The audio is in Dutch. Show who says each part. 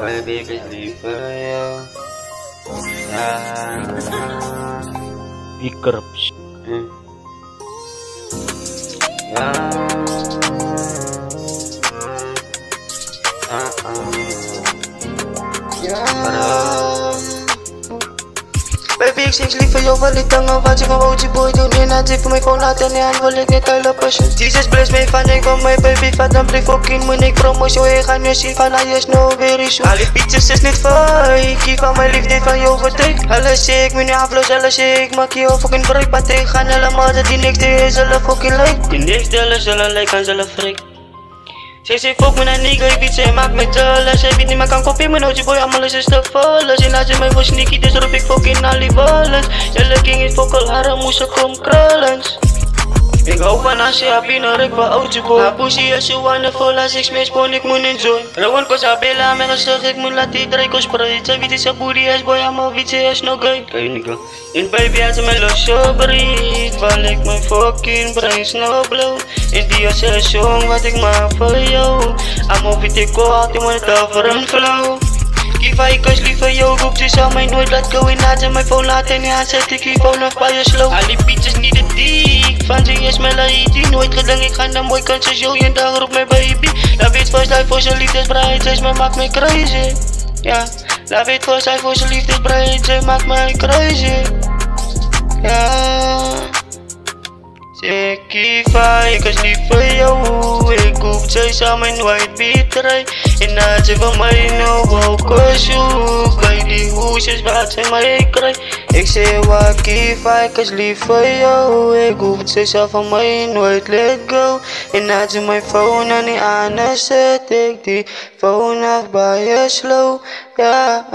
Speaker 1: baby, lief voor jou. Ja.
Speaker 2: Pieker.
Speaker 1: Ja. Baby, ik zeg lief voor jou, wil ik dan wat je van OG boy doen. In het zit voor mij gewoon laten en aan, wil ik niet huilen passion. Jesus bless me van ik van mijn baby, vat dan brief ook in mijn ik promotion. Je gaat nu zien van hij is no very soon. Alle bitches is niet voor, ik kies van mijn liefde van jou vertrek. Alles ik, mijn afloos, alles ik, maak je fucking break. Maar tegen allemaal dat die niks die zullen fucking like. Die niks delen zullen like en zullen freak. Zij fuck met een nigga, ik weet zij maakt me jealous. Zij weet niet meer kan kopie, mijn OG boy, allemaal is een stuk vallen. Zij laat ze mij voor sneaky, dus roep ik fucking al die balans. Jelle king is fokkel, haar moest ze kom krulens. Ik hou van als je hebt binnen, ik ben OG boy. Haar pussy is zo wonderful, als ik smees pon, ik moet enjoy. Rowan kost haar bella, mijn gezicht, ik moet laten die drie kost spreiden. Zij weet is een booty ass boy, allemaal weet ze is no gay. Kijk nigga. En baby, als ze mij losje breed, val ik mijn fucking brain snel blow. En die is een song wat ik maak voor jou. Amo weet ik altijd moet het over een flow. Kiva, ik is lief voor jou, roep ze zou mij nooit laten go. En laat ze mijn phone laten en ja, zet ik die phone af bij je slow. Al die bitches niet de dik, van ze is melodie die nooit gedankt. Ik ga naar mooi kansen show en dan roep mijn baby. Dat weet voor zij voor zijn liefdesbreid, zij maakt mij crazy. Ja, dat weet voor zij voor zijn liefdesbreid, zij maakt mij crazy. Ja. Zeg Kiva, ik is lief voor jou. Ik hoef zij samen nooit beter. En als ze van mij nou ook zoek, bij die hoesjes wat ze mij krijgt. Ik zeg wat Kiva, ik is lief voor jou. Ik hoef zij van mij nooit let go. En als ze mijn phone aan die aan zet, ik die phone af bij je slow. Ja.